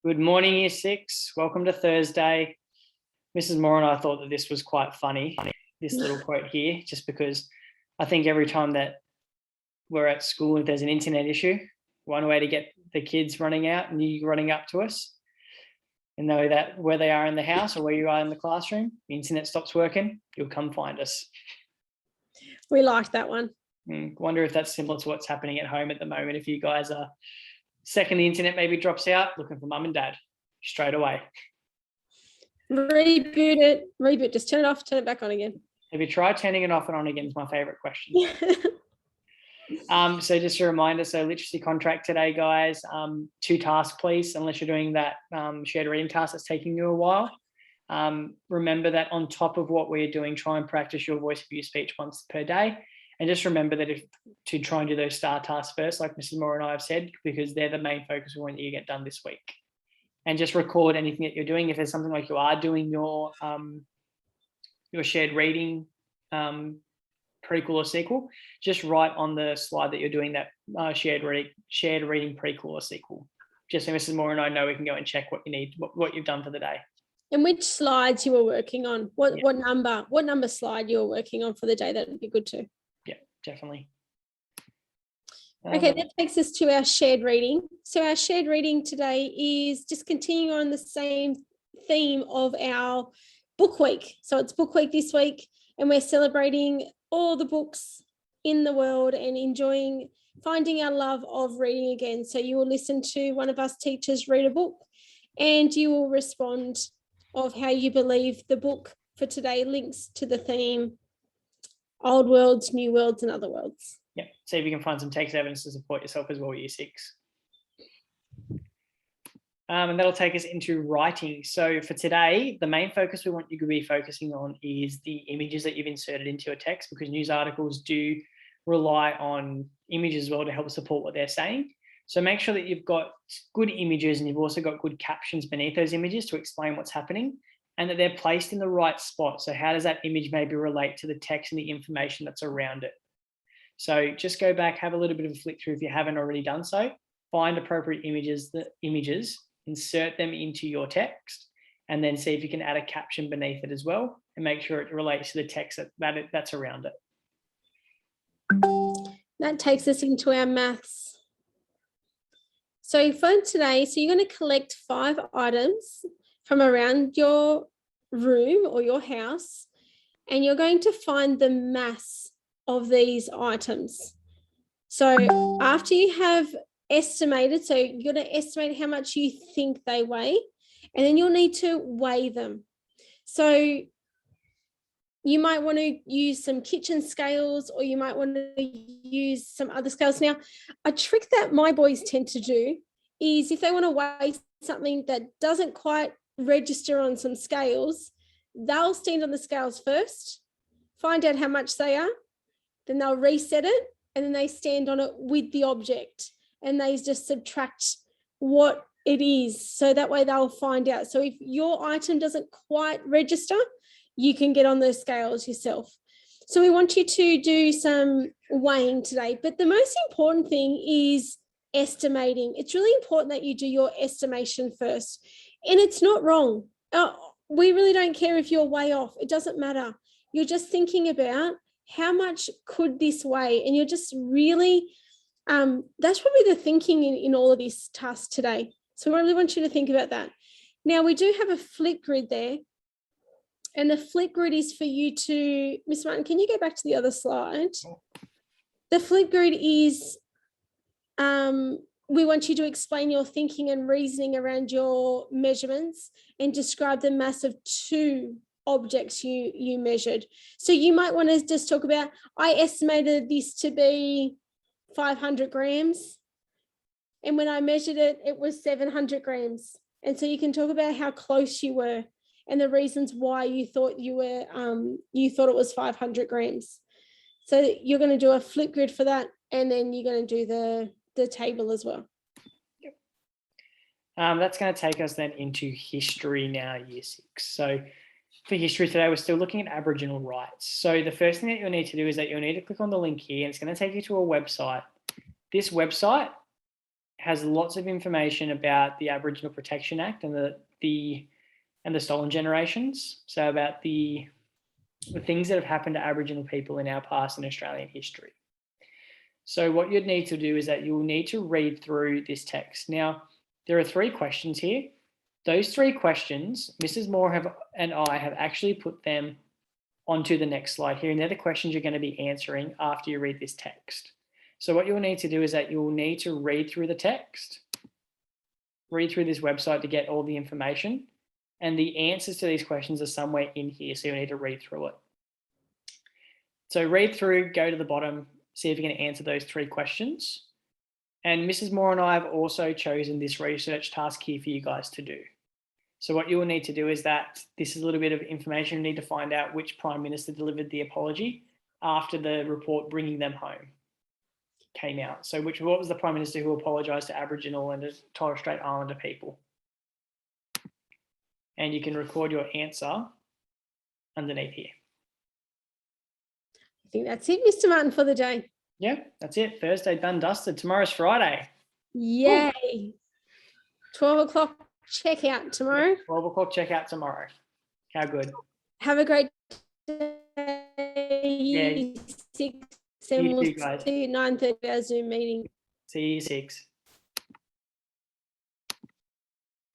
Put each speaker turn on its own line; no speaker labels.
Good morning, Year 6. Welcome to Thursday. Mrs. Moore and I thought that this was quite funny, this little quote here, just because I think every time that we're at school, if there's an internet issue, one way to get the kids running out and you running up to us and know that where they are in the house or where you are in the classroom, the internet stops working, you'll come find us.
We like that one.
Wonder if that's similar to what's happening at home at the moment. If you guys are second the internet maybe drops out, looking for mum and dad straight away.
Reboot it. Reboot. Just turn it off, turn it back on again.
Have you tried turning it off and on again is my favourite question. So just a reminder, so literacy contract today, guys, 2 tasks, please, unless you're doing that shared reading task that's taking you a while. Remember that on top of what we're doing, try and practice your voice of your speech once per day. And just remember that to try and do those STAR tasks first, like Mrs. Moore and I have said, because they're the main focus we want you to get done this week. And just record anything that you're doing. If there's something like you are doing your shared reading prequel or sequel, just write on the slide that you're doing that shared reading prequel or sequel. Just so Mrs. Moore and I know we can go and check what you need, what you've done for the day. And
which slides you were working on? What number slide you were working on for the day? That would be good too.
Yeah, definitely.
Okay, that takes us to our shared reading. So our shared reading today is just continuing on the same theme of our book week. So it's book week this week, and we're celebrating all the books in the world and finding our love of reading again. So you will listen to one of us teachers read a book, and you will respond of how you believe the book for today links to the theme old worlds, new worlds, and other worlds.
Yeah, see if you can find some text evidence to support yourself as well, Year 6. And that'll take us into writing. So for today, the main focus we want you to be focusing on is the images that you've inserted into your text, because news articles do rely on images as well to help support what they're saying. So make sure that you've got good images and you've also got good captions beneath those images to explain what's happening, and that they're placed in the right spot. So how does that image maybe relate to the text and the information that's around it? So just go back, have a little bit of a flick through if you haven't already done so. Find appropriate images, insert them into your text, and then see if you can add a caption beneath it as well, and make sure it relates to the text that's around it.
That takes us into our maths. So for today, you're going to collect 5 items from around your room or your house, and you're going to find the mass of these items. So after you have estimated, so you're going to estimate how much you think they weigh, and then you'll need to weigh them. So you might want to use some kitchen scales, or you might want to use some other scales. Now, a trick that my boys tend to do is if they want to weigh something that doesn't quite register on some scales, they'll stand on the scales first, find out how much they are, then they'll reset it, and then they stand on it with the object, and they just subtract what it is. So that way they'll find out. So if your item doesn't quite register, you can get on those scales yourself. So we want you to do some weighing today, but the most important thing is estimating. It's really important that you do your estimation first, and it's not wrong. We really don't care if you're way off. It doesn't matter. You're just thinking about how much could this weigh, and you're just really, that's probably the thinking in all of this task today. So I really want you to think about that. Now, we do have a flip grid there, and the flip grid is for you to, Miss Martin, can you go back to the other slide? The flip grid is, we want you to explain your thinking and reasoning around your measurements and describe the mass of 2 objects you measured. So you might want to just talk about, I estimated this to be 500 grams, and when I measured it, it was 700 grams. And so you can talk about how close you were and the reasons why you thought you thought it was 500 grams. So you're going to do a flip grid for that, and then you're going to do the table as well.
Yep. That's going to take us then into history now, Year 6. So for history today, we're still looking at Aboriginal rights. So the first thing that you'll need to do is that you'll need to click on the link here, and it's going to take you to a website. This website has lots of information about the Aboriginal Protection Act and the stolen generations. So about the things that have happened to Aboriginal people in our past in Australian history. So what you'd need to do is that you'll need to read through this text. Now, there are 3 questions here. Those 3 questions, Mrs. Moore and I have actually put them onto the next slide here, and they're the questions you're going to be answering after you read this text. So what you'll need to do is that you'll need to read through the text, read through this website to get all the information, and the answers to these questions are somewhere in here, so you'll need to read through it. So read through, go to the bottom, see if you can answer those 3 questions. And Mrs. Moore and I have also chosen this research task here for you guys to do. So what you will need to do is that this is a little bit of information. You need to find out which Prime Minister delivered the apology after the report bringing them home came out. So what was the Prime Minister who apologised to Aboriginal and Torres Strait Islander people? And you can record your answer underneath here.
I think that's it, Mr. Martin, for the day.
Yeah, that's it. Thursday done, dusted. Tomorrow's Friday.
Yay. Ooh. 12 o'clock checkout tomorrow.
12 o'clock checkout tomorrow. How good.
Have a great day.
Yeah.
6, and we'll see you at 9:30 our Zoom meeting.
See you 6.